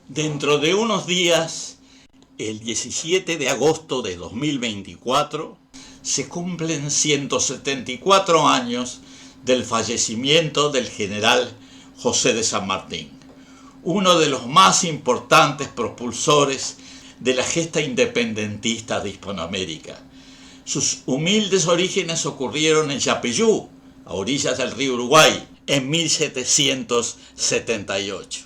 Dentro de unos días, el 17 de agosto de 2024, se cumplen 174 años del fallecimiento del general José de San Martín, uno de los más importantes propulsores de la gesta independentista de Hispanoamérica. Sus humildes orígenes ocurrieron en Yapeyú, a orillas del río Uruguay, en 1778.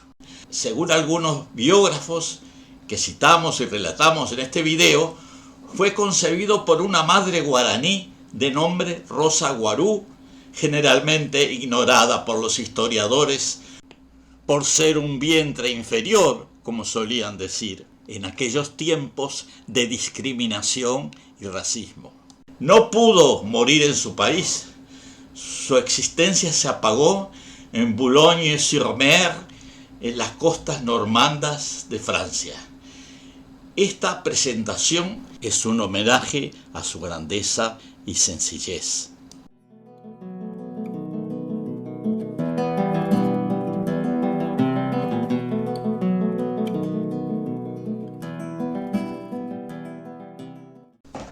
Según algunos biógrafos que citamos y relatamos en este video, fue concebido por una madre guaraní de nombre Rosa Guarú, generalmente ignorada por los historiadores por ser un vientre inferior, como solían decir, en aquellos tiempos de discriminación y racismo. No pudo morir en su país. Su existencia se apagó en Boulogne-sur-Mer, en las costas normandas de Francia. Esta presentación es un homenaje a su grandeza y sencillez.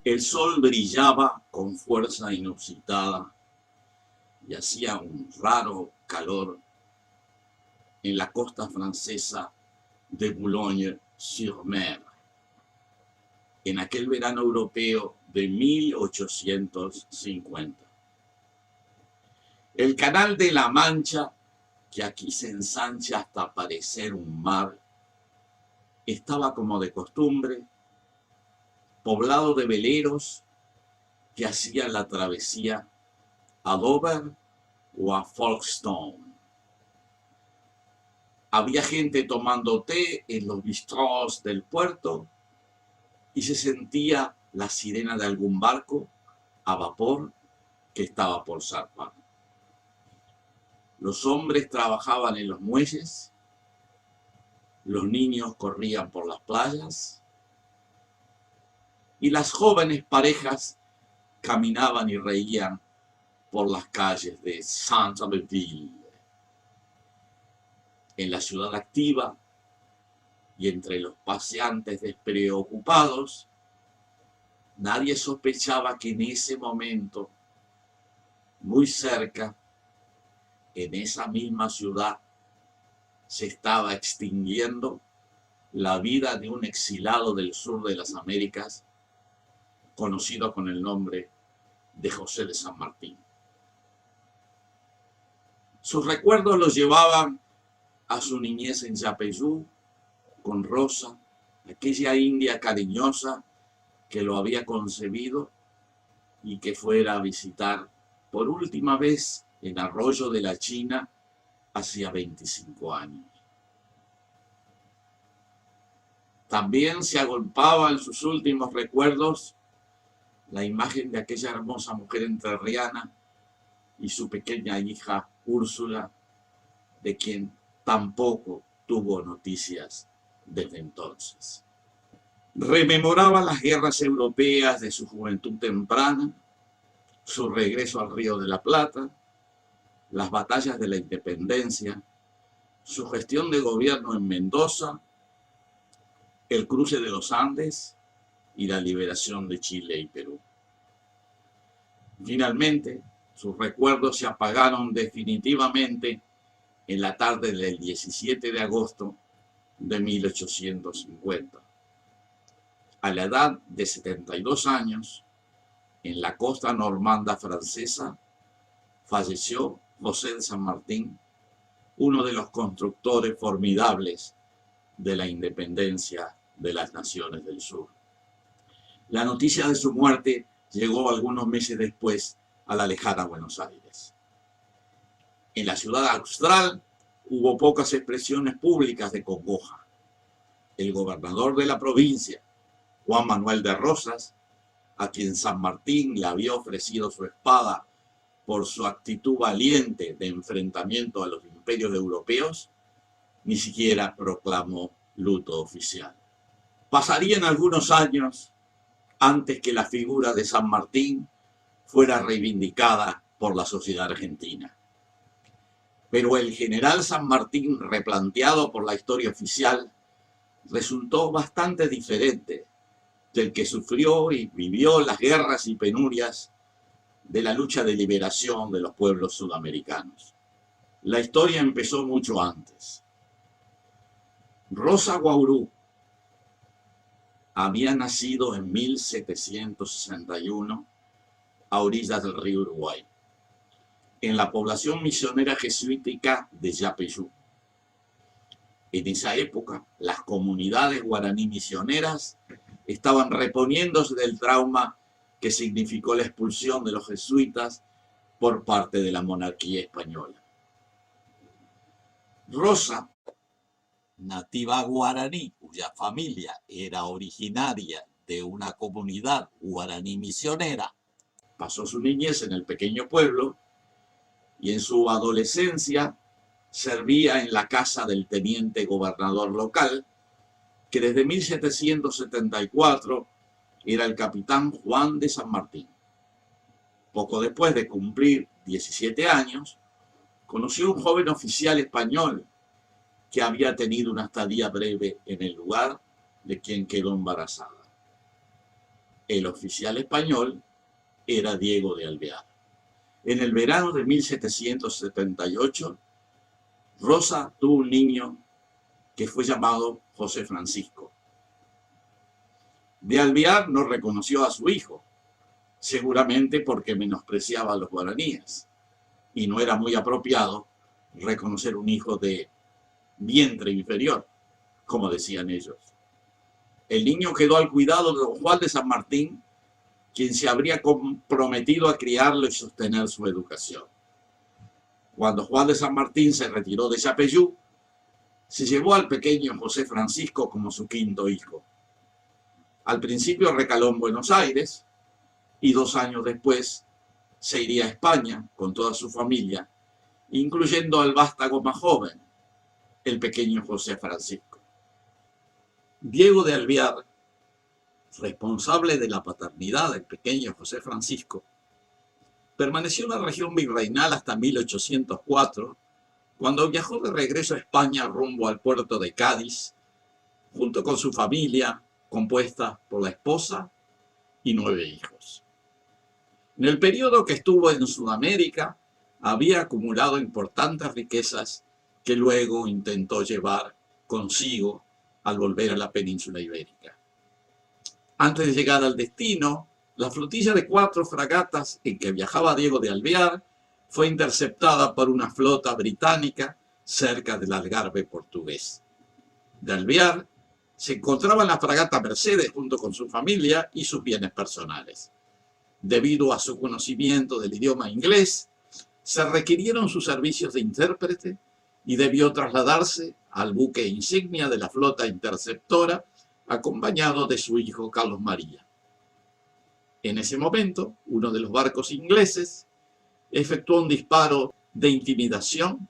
El sol brillaba con fuerza inusitada y hacía un raro calor en la costa francesa de Boulogne-sur-Mer, en aquel verano europeo de 1850. El Canal de la Mancha, que aquí se ensancha hasta parecer un mar, estaba como de costumbre, poblado de veleros que hacían la travesía a Dover o a Folkestone. Había gente tomando té en los bistrós del puerto y se sentía la sirena de algún barco a vapor que estaba por zarpar. Los hombres trabajaban en los muelles, los niños corrían por las playas y las jóvenes parejas caminaban y reían por las calles de Saint-Abbeville. En la ciudad activa y entre los paseantes despreocupados, nadie sospechaba que en ese momento, muy cerca, en esa misma ciudad, se estaba extinguiendo la vida de un exilado del sur de las Américas, conocido con el nombre de José de San Martín. Sus recuerdos los llevaban a su niñez en Yapeyú, con Rosa, aquella india cariñosa que lo había concebido y que fuera a visitar por última vez en Arroyo de la China hacía 25 años. También se agolpaba en sus últimos recuerdos la imagen de aquella hermosa mujer entrerriana y su pequeña hija Úrsula, de quien tampoco tuvo noticias desde entonces. Rememoraba las guerras europeas de su juventud temprana, su regreso al Río de la Plata, las batallas de la independencia, su gestión de gobierno en Mendoza, el cruce de los Andes y la liberación de Chile y Perú. Finalmente, sus recuerdos se apagaron definitivamente en la tarde del 17 de agosto de 1850. A la edad de 72 años, en la costa normanda francesa, falleció José de San Martín, uno de los constructores formidables de la independencia de las naciones del sur. La noticia de su muerte llegó algunos meses después a la lejana Buenos Aires. En la ciudad austral hubo pocas expresiones públicas de congoja. El gobernador de la provincia, Juan Manuel de Rosas, a quien San Martín le había ofrecido su espada por su actitud valiente de enfrentamiento a los imperios europeos, ni siquiera proclamó luto oficial. Pasarían algunos años antes que la figura de San Martín fuera reivindicada por la sociedad argentina. Pero el general San Martín, replanteado por la historia oficial, resultó bastante diferente del que sufrió y vivió las guerras y penurias de la lucha de liberación de los pueblos sudamericanos. La historia empezó mucho antes. Rosa Guaurú había nacido en 1761 a orillas del río Uruguay, en la población misionera jesuítica de Yapeyú. En esa época, las comunidades guaraní misioneras estaban reponiéndose del trauma que significó la expulsión de los jesuitas por parte de la monarquía española. Rosa, nativa guaraní, cuya familia era originaria de una comunidad guaraní misionera, pasó su niñez en el pequeño pueblo y en su adolescencia servía en la casa del teniente gobernador local, que desde 1774 era el capitán Juan de San Martín. Poco después de cumplir 17 años, conoció a un joven oficial español que había tenido una estadía breve en el lugar, de quien quedó embarazada. El oficial español era Diego de Alvear. En el verano de 1778, Rosa tuvo un niño que fue llamado José Francisco. De Alvear no reconoció a su hijo, seguramente porque menospreciaba a los guaraníes, y no era muy apropiado reconocer un hijo de vientre inferior, como decían ellos. El niño quedó al cuidado de don Juan de San Martín, quien se habría comprometido a criarlo y sostener su educación. Cuando Juan de San Martín se retiró de Yapeyú, se llevó al pequeño José Francisco como su quinto hijo. Al principio recaló en Buenos Aires y 2 años después se iría a España con toda su familia, incluyendo al vástago más joven, el pequeño José Francisco. Diego de Alvear, responsable de la paternidad del pequeño José Francisco, permaneció en la región virreinal hasta 1804, cuando viajó de regreso a España rumbo al puerto de Cádiz, junto con su familia, compuesta por la esposa y 9 hijos. En el periodo que estuvo en Sudamérica, había acumulado importantes riquezas que luego intentó llevar consigo al volver a la península ibérica. Antes de llegar al destino, la flotilla de 4 fragatas en que viajaba Diego de Alvear fue interceptada por una flota británica cerca del Algarve portugués. De Alvear se encontraba en la fragata Mercedes junto con su familia y sus bienes personales. Debido a su conocimiento del idioma inglés, se requirieron sus servicios de intérprete y debió trasladarse al buque insignia de la flota interceptora, acompañado de su hijo Carlos María. En ese momento, uno de los barcos ingleses efectuó un disparo de intimidación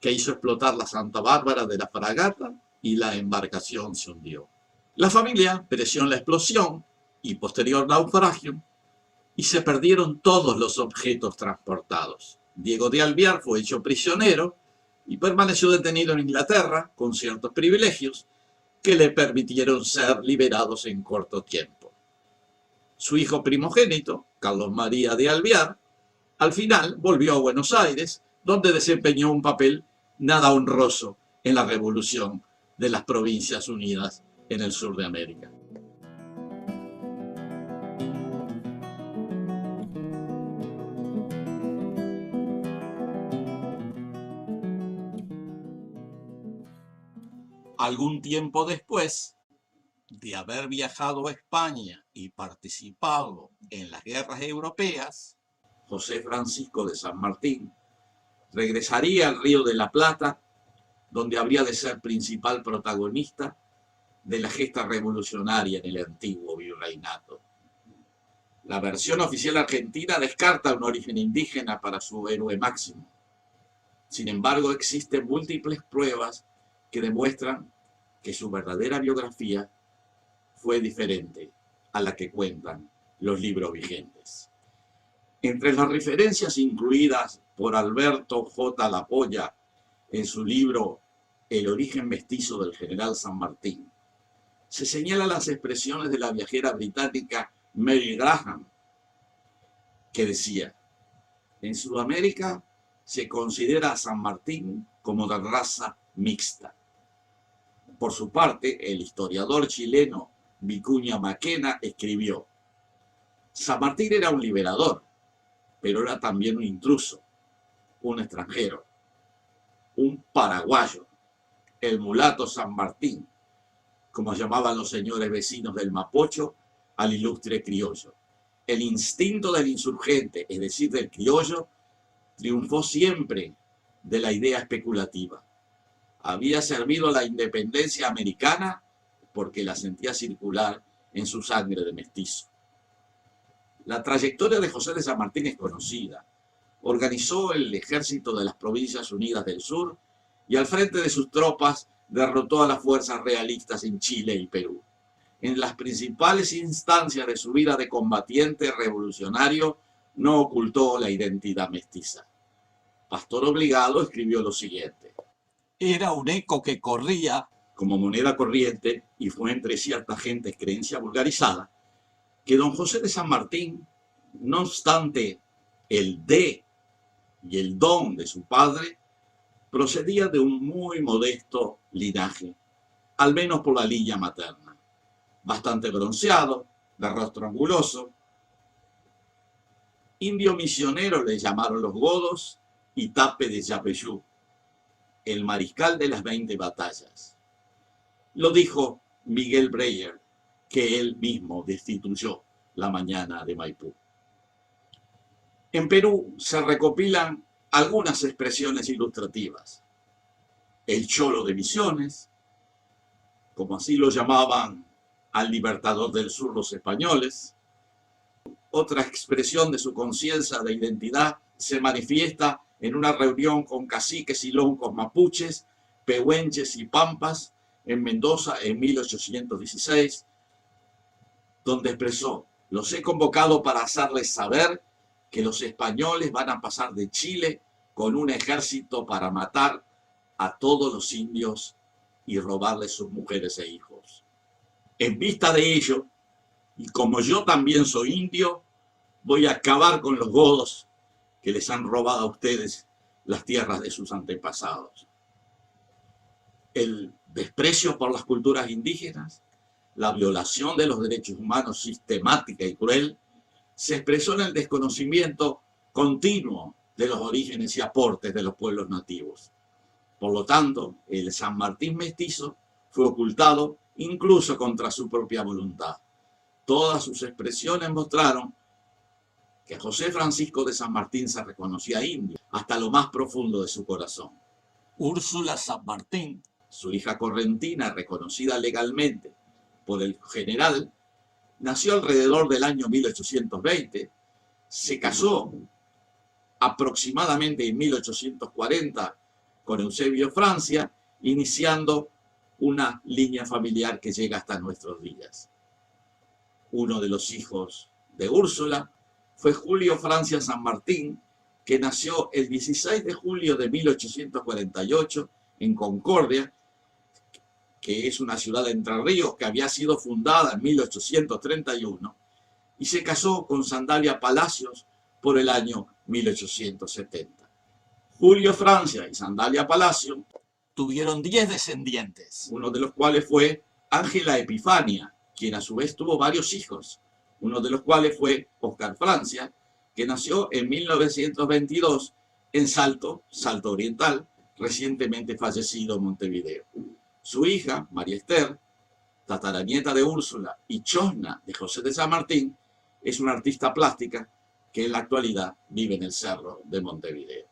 que hizo explotar la Santa Bárbara de la fragata y la embarcación se hundió. La familia pereció en la explosión y posterior naufragio y se perdieron todos los objetos transportados. Diego de Alvear fue hecho prisionero y permaneció detenido en Inglaterra con ciertos privilegios que le permitieron ser liberados en corto tiempo. Su hijo primogénito, Carlos María de Alvear, al final volvió a Buenos Aires, donde desempeñó un papel nada honroso en la revolución de las Provincias Unidas en el sur de América. Algún tiempo después de haber viajado a España y participado en las guerras europeas, José Francisco de San Martín regresaría al Río de la Plata, donde habría de ser principal protagonista de la gesta revolucionaria en el antiguo virreinato. La versión oficial argentina descarta un origen indígena para su héroe máximo. Sin embargo, existen múltiples pruebas que demuestran que su verdadera biografía fue diferente a la que cuentan los libros vigentes. Entre las referencias incluidas por Alberto J. Lapolla en su libro El origen mestizo del general San Martín, se señalan las expresiones de la viajera británica Mary Graham, que decía: en Sudamérica se considera a San Martín como de raza mixta. Por su parte, el historiador chileno Vicuña Maquena escribió: San Martín era un liberador, pero era también un intruso, un extranjero, un paraguayo, el mulato San Martín, como llamaban los señores vecinos del Mapocho al ilustre criollo. El instinto del insurgente, es decir, del criollo, triunfó siempre de la idea especulativa. Había servido a la independencia americana porque la sentía circular en su sangre de mestizo. La trayectoria de José de San Martín es conocida. Organizó el ejército de las Provincias Unidas del Sur y al frente de sus tropas derrotó a las fuerzas realistas en Chile y Perú. En las principales instancias de su vida de combatiente revolucionario no ocultó la identidad mestiza. Pastor Obligado escribió lo siguiente: era un eco que corría como moneda corriente y fue entre cierta gente creencia vulgarizada que don José de San Martín, no obstante el de y el don de su padre, procedía de un muy modesto linaje, al menos por la línea materna. Bastante bronceado, de rostro anguloso, indio misionero le llamaron los godos y Tape de Yapeyú, el mariscal de las 20 batallas. Lo dijo Miguel Breyer, que él mismo destituyó la mañana de Maipú. En Perú se recopilan algunas expresiones ilustrativas. El cholo de Misiones, como así lo llamaban al libertador del sur los españoles. Otra expresión de su conciencia de identidad se manifiesta en una reunión con caciques y loncos mapuches, pehuenches y pampas en Mendoza en 1816, donde expresó: los he convocado para hacerles saber que los españoles van a pasar de Chile con un ejército para matar a todos los indios y robarles sus mujeres e hijos. En vista de ello, y como yo también soy indio, voy a acabar con los godos que les han robado a ustedes las tierras de sus antepasados. El desprecio por las culturas indígenas, la violación de los derechos humanos sistemática y cruel, se expresó en el desconocimiento continuo de los orígenes y aportes de los pueblos nativos. Por lo tanto, el San Martín mestizo fue ocultado incluso contra su propia voluntad. Todas sus expresiones mostraron que José Francisco de San Martín se reconocía indio hasta lo más profundo de su corazón. Úrsula San Martín, su hija correntina reconocida legalmente por el general, nació alrededor del año 1820, se casó aproximadamente en 1840 con Eusebio Francia, iniciando una línea familiar que llega hasta nuestros días. Uno de los hijos de Úrsula fue Julio Francia San Martín, que nació el 16 de julio de 1848 en Concordia, que es una ciudad de Entre Ríos que había sido fundada en 1831, y se casó con Sandalia Palacios por el año 1870. Julio Francia y Sandalia Palacios tuvieron 10 descendientes, uno de los cuales fue Ángela Epifania, quien a su vez tuvo varios hijos, uno de los cuales fue Oscar Francia, que nació en 1922 en Salto Oriental, recientemente fallecido en Montevideo. Su hija, María Esther, tataranieta de Úrsula y chosna de José de San Martín, es una artista plástica que en la actualidad vive en el Cerro de Montevideo.